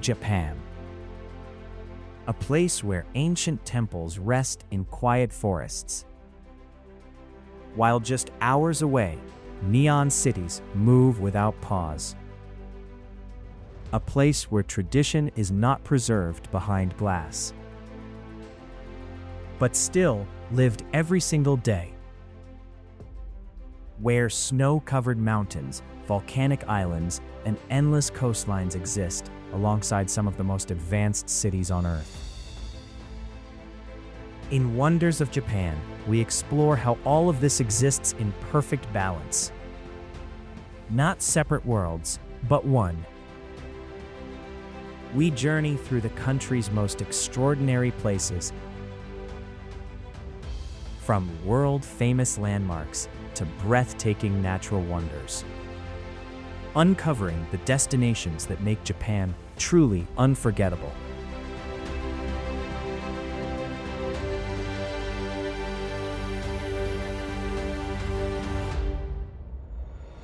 Japan. A place where ancient temples rest in quiet forests. While just hours away, neon cities move without pause. A place where tradition is not preserved behind glass, but still lived every single day. Where snow-covered mountains, volcanic islands, and endless coastlines exist alongside some of the most advanced cities on Earth. In Wonders of Japan, we explore how all of this exists in perfect balance. Not separate worlds, but one. We journey through the country's most extraordinary places, from world-famous landmarks to breathtaking natural wonders, uncovering the destinations that make Japan truly unforgettable.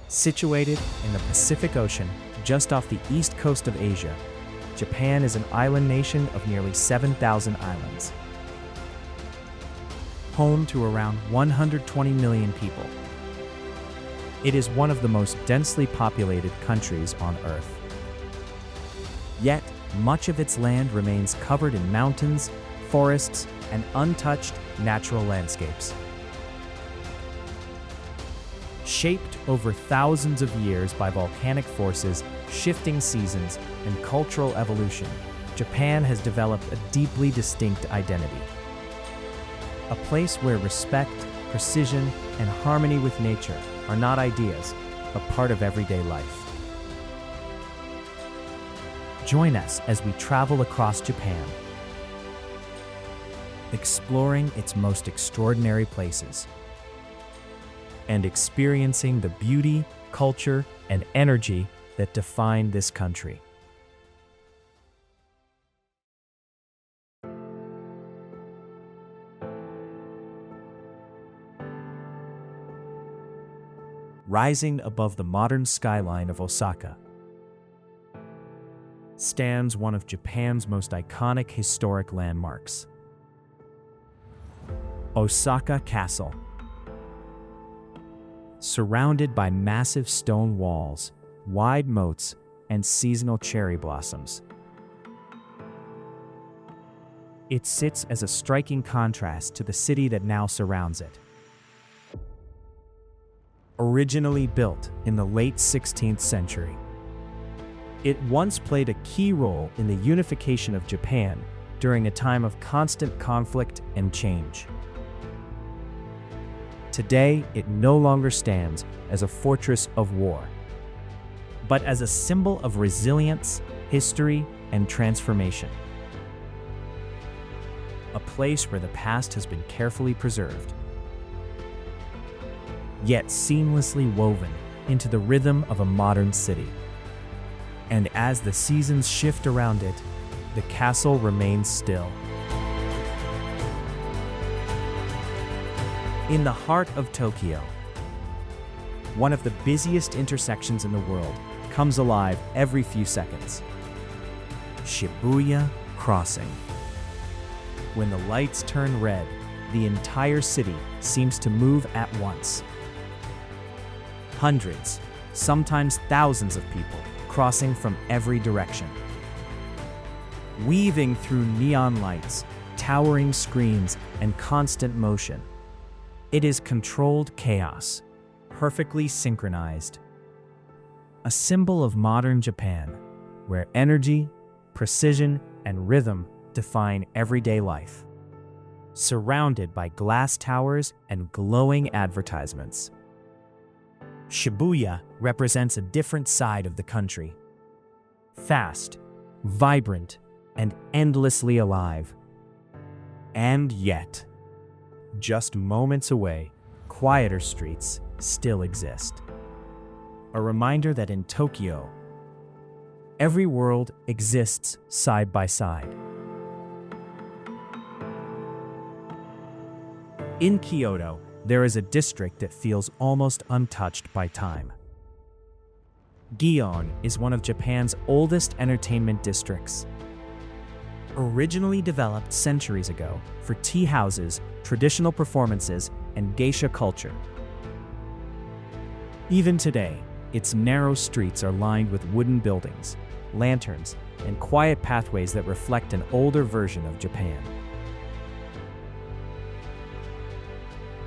Situated in the Pacific Ocean, just off the east coast of Asia, Japan is an island nation of nearly 7,000 islands. Home to around 120 million people. It is one of the most densely populated countries on Earth. Yet, much of its land remains covered in mountains, forests, and untouched natural landscapes. Shaped over thousands of years by volcanic forces, shifting seasons, and cultural evolution, Japan has developed a deeply distinct identity. A place where respect, precision, and harmony with nature are not ideas, but part of everyday life. Join us as we travel across Japan, exploring its most extraordinary places, and experiencing the beauty, culture, and energy that define this country. Rising above the modern skyline of Osaka stands one of Japan's most iconic historic landmarks, Osaka Castle. Surrounded by massive stone walls, wide moats, and seasonal cherry blossoms, it sits as a striking contrast to the city that now surrounds it. Originally built in the late 16th century, it once played a key role in the unification of Japan during a time of constant conflict and change. Today, it no longer stands as a fortress of war, but as a symbol of resilience, history, and transformation. A place where the past has been carefully preserved, yet seamlessly woven into the rhythm of a modern city. And as the seasons shift around it, the castle remains still. In the heart of Tokyo, one of the busiest intersections in the world comes alive every few seconds. Shibuya Crossing. When the lights turn red, the entire city seems to move at once. Hundreds, sometimes thousands of people crossing from every direction. Weaving through neon lights, towering screens, and constant motion. It is controlled chaos, perfectly synchronized. A symbol of modern Japan, where energy, precision, and rhythm define everyday life. Surrounded by glass towers and glowing advertisements. Shibuya represents a different side of the country. Fast, vibrant, and endlessly alive. And yet, just moments away, quieter streets still exist. A reminder that in Tokyo, every world exists side by side. In Kyoto, there is a district that feels almost untouched by time. Gion is one of Japan's oldest entertainment districts. Originally developed centuries ago for tea houses, traditional performances, and geisha culture. Even today, its narrow streets are lined with wooden buildings, lanterns, and quiet pathways that reflect an older version of Japan.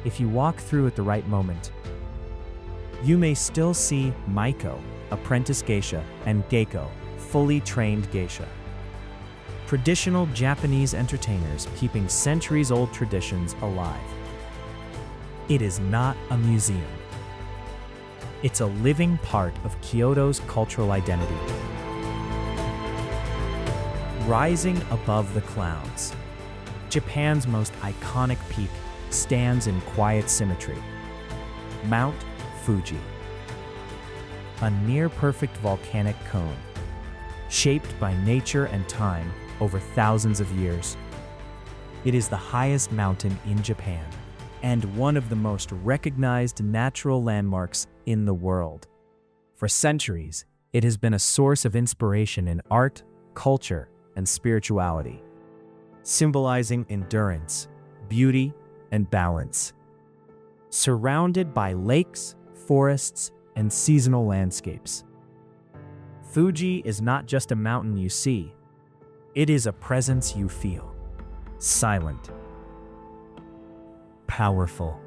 If you walk through at the right moment, you may still see Maiko, apprentice geisha, and Geiko, fully trained geisha. Traditional Japanese entertainers keeping centuries-old traditions alive. It is not a museum. It's a living part of Kyoto's cultural identity. Rising above the clouds, Japan's most iconic peak stands in quiet symmetry. Mount Fuji, a near-perfect volcanic cone, shaped by nature and time over thousands of years. It is the highest mountain in Japan and one of the most recognized natural landmarks in the world. For centuries, it has been a source of inspiration in art, culture, and spirituality, symbolizing endurance, beauty, and balance. Surrounded by lakes, forests, and seasonal landscapes, Fuji is not just a mountain you see, it is a presence you feel. Silent, powerful,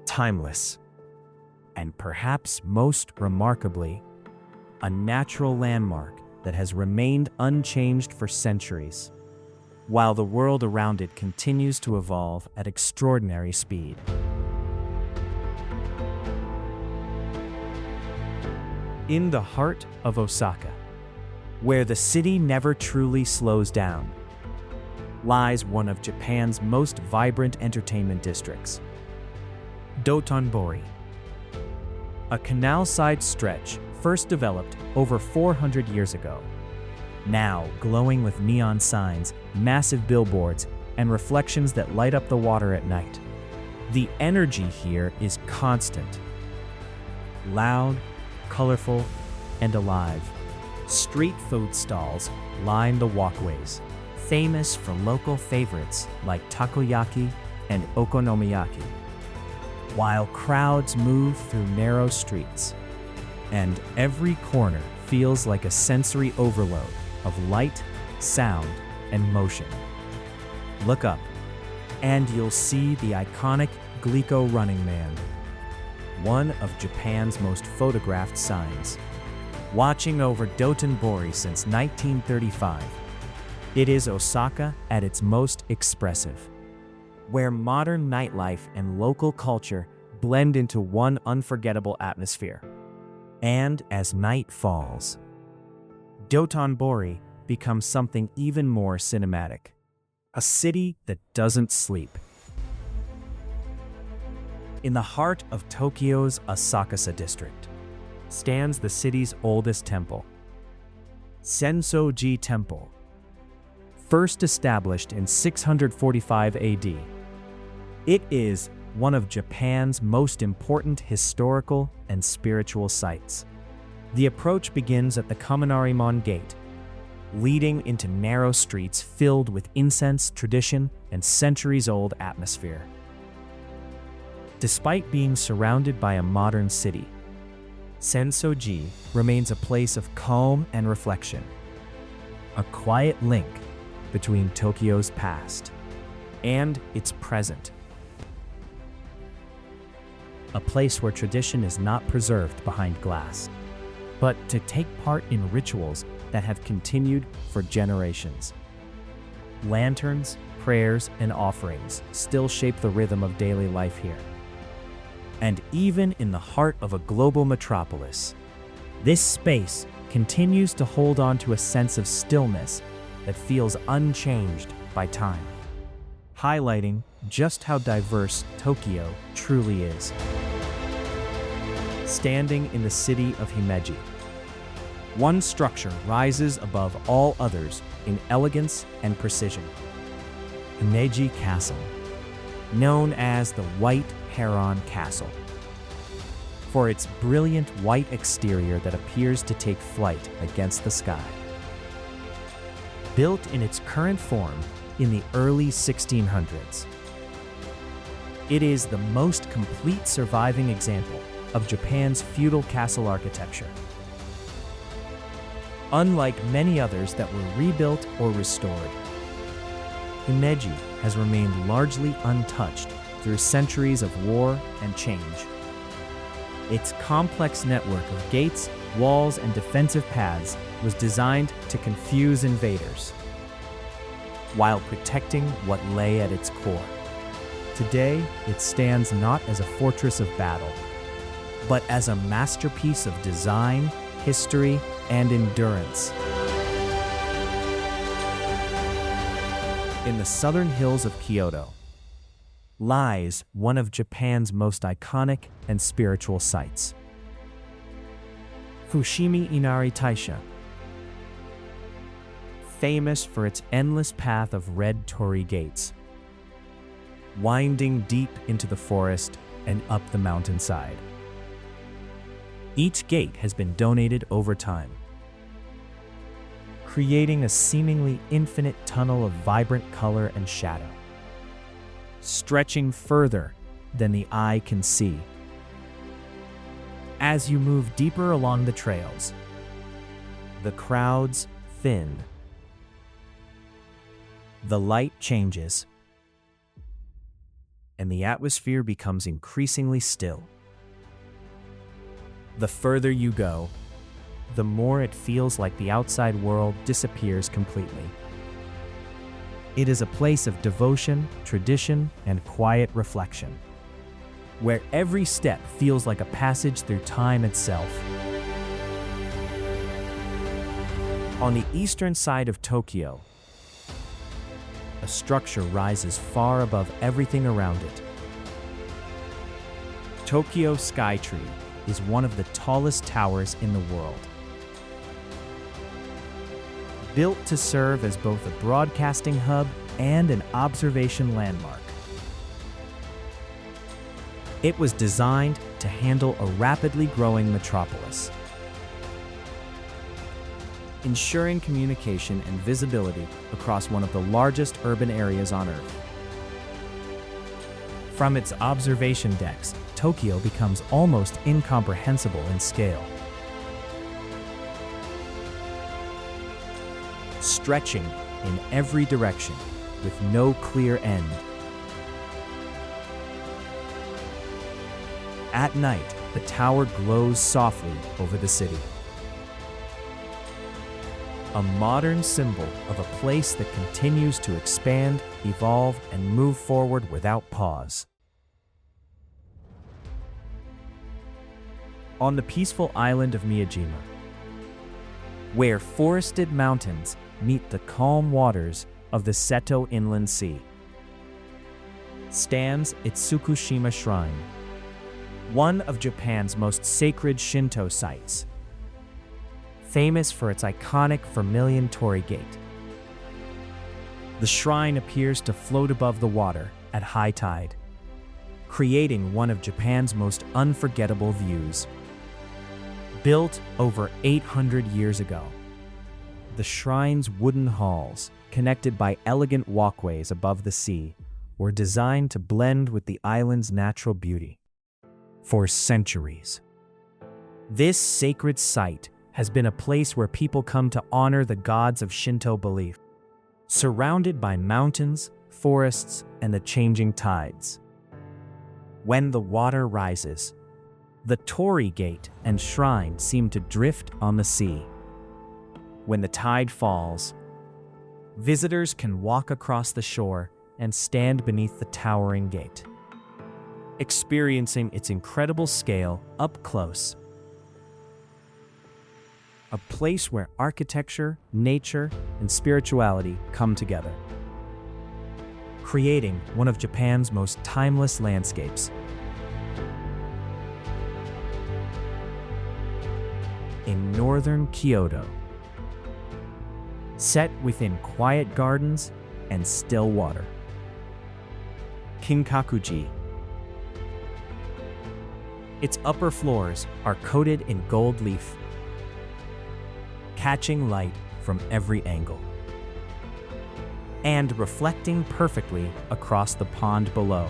timeless, and perhaps most remarkably, a natural landmark that has remained unchanged for centuries, while the world around it continues to evolve at extraordinary speed. In the heart of Osaka, where the city never truly slows down, lies one of Japan's most vibrant entertainment districts, Dotonbori. A canal-side stretch first developed over 400 years ago, now glowing with neon signs, massive billboards, and reflections that light up the water at night. The energy here is constant, loud, colorful, and alive. Street food stalls line the walkways, famous for local favorites like takoyaki and okonomiyaki, while crowds move through narrow streets, and every corner feels like a sensory overload of light, sound, and motion. Look up, and you'll see the iconic Glico Running Man, one of Japan's most photographed signs. Watching over Dotonbori since 1935, it is Osaka at its most expressive, where modern nightlife and local culture blend into one unforgettable atmosphere. And as night falls, Dotonbori becomes something even more cinematic, a city that doesn't sleep. In the heart of Tokyo's Osaka District stands the city's oldest temple, Senso-ji Temple. First established in 645 AD, it is one of Japan's most important historical and spiritual sites. The approach begins at the Kaminarimon Gate, leading into narrow streets filled with incense, tradition, and centuries-old atmosphere. Despite being surrounded by a modern city, Senso-ji remains a place of calm and reflection, a quiet link between Tokyo's past and its present. A place where tradition is not preserved behind glass, but to take part in rituals that have continued for generations. Lanterns, prayers, and offerings still shape the rhythm of daily life here. And even in the heart of a global metropolis, this space continues to hold on to a sense of stillness that feels unchanged by time, highlighting just how diverse Tokyo truly is. Standing in the city of Himeji, one structure rises above all others in elegance and precision. Himeji Castle, known as the White Heron Castle. for its brilliant white exterior that appears to take flight against the sky. Built in its current form in the early 1600s, it is the most complete surviving example of Japan's feudal castle architecture. Unlike many others that were rebuilt or restored, Himeji has remained largely untouched through centuries of war and change. Its complex network of gates, walls, and defensive paths was designed to confuse invaders, while protecting what lay at its core. Today, it stands not as a fortress of battle, but as a masterpiece of design, history, and endurance. In the southern hills of Kyoto lies one of Japan's most iconic and spiritual sites, Fushimi Inari Taisha. Famous for its endless path of red torii gates, winding deep into the forest and up the mountainside. Each gate has been donated over time, creating a seemingly infinite tunnel of vibrant color and shadow, stretching further than the eye can see. As you move deeper along the trails, the crowds thin. The light changes, and the atmosphere becomes increasingly still. The further you go, the more it feels like the outside world disappears completely. It is a place of devotion, tradition, and quiet reflection, where every step feels like a passage through time itself. On the eastern side of Tokyo, a structure rises far above everything around it. Tokyo Skytree is one of the tallest towers in the world. Built to serve as both a broadcasting hub and an observation landmark, it was designed to handle a rapidly growing metropolis, ensuring communication and visibility across one of the largest urban areas on Earth. From its observation decks, Tokyo becomes almost incomprehensible in scale, stretching in every direction with no clear end. At night, the tower glows softly over the city, a modern symbol of a place that continues to expand, evolve, and move forward without pause. On the peaceful island of Miyajima, where forested mountains meet the calm waters of the Seto Inland Sea, stands Itsukushima Shrine, one of Japan's most sacred Shinto sites, famous for its iconic vermilion torii gate. The shrine appears to float above the water at high tide, creating one of Japan's most unforgettable views. Built over 800 years ago, the shrine's wooden halls, connected by elegant walkways above the sea, were designed to blend with the island's natural beauty. For centuries, this sacred site has been a place where people come to honor the gods of Shinto belief, surrounded by mountains, forests, and the changing tides. When the water rises, the torii gate and shrine seem to drift on the sea. When the tide falls, visitors can walk across the shore and stand beneath the towering gate, experiencing its incredible scale up close. A place where architecture, nature, and spirituality come together, creating one of Japan's most timeless landscapes. In northern Kyoto, set within quiet gardens and still water, Kinkaku-ji. Its upper floors are coated in gold leaf, catching light from every angle and reflecting perfectly across the pond below.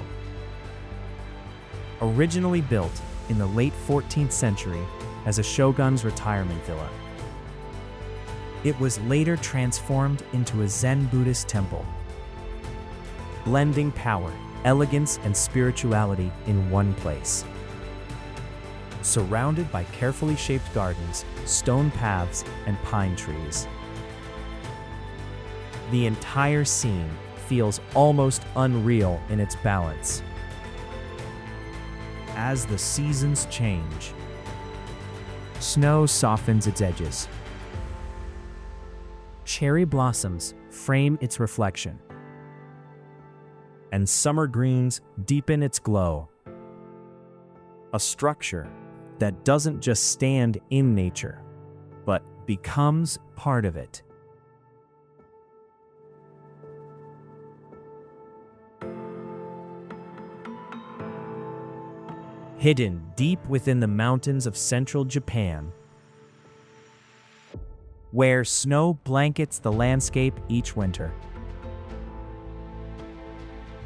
Originally built in the late 14th century as a shogun's retirement villa, it was later transformed into a Zen Buddhist temple, blending power, elegance, and spirituality in one place. Surrounded by carefully shaped gardens, stone paths, and pine trees, the entire scene feels almost unreal in its balance. As the seasons change, snow softens its edges. Cherry blossoms frame its reflection, and summer greens deepen its glow. A structure that doesn't just stand in nature, but becomes part of it. Hidden deep within the mountains of central Japan, where snow blankets the landscape each winter,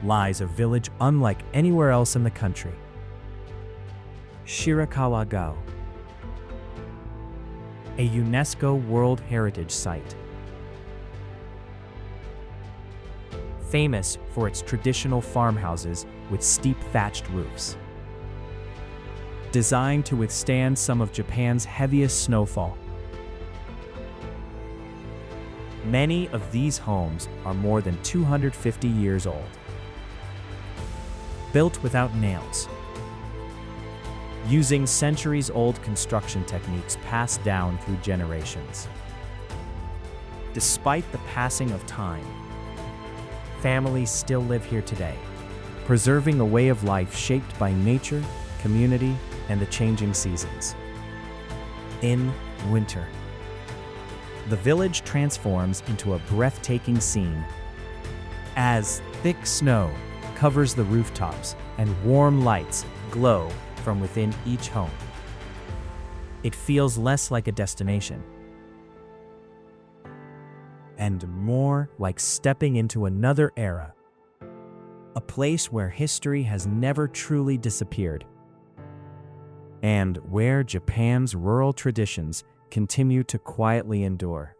lies a village unlike anywhere else in the country. Shirakawa-go, a UNESCO World Heritage Site. Famous for its traditional farmhouses with steep thatched roofs. Designed to withstand some of Japan's heaviest snowfall. Many of these homes are more than 250 years old. Built without nails, using centuries-old construction techniques passed down through generations. Despite the passing of time, families still live here today, preserving a way of life shaped by nature, community, and the changing seasons. In winter, the village transforms into a breathtaking scene as thick snow covers the rooftops and warm lights glow from within each home. It feels less like a destination and more like stepping into another era, a place where history has never truly disappeared, and where Japan's rural traditions continue to quietly endure.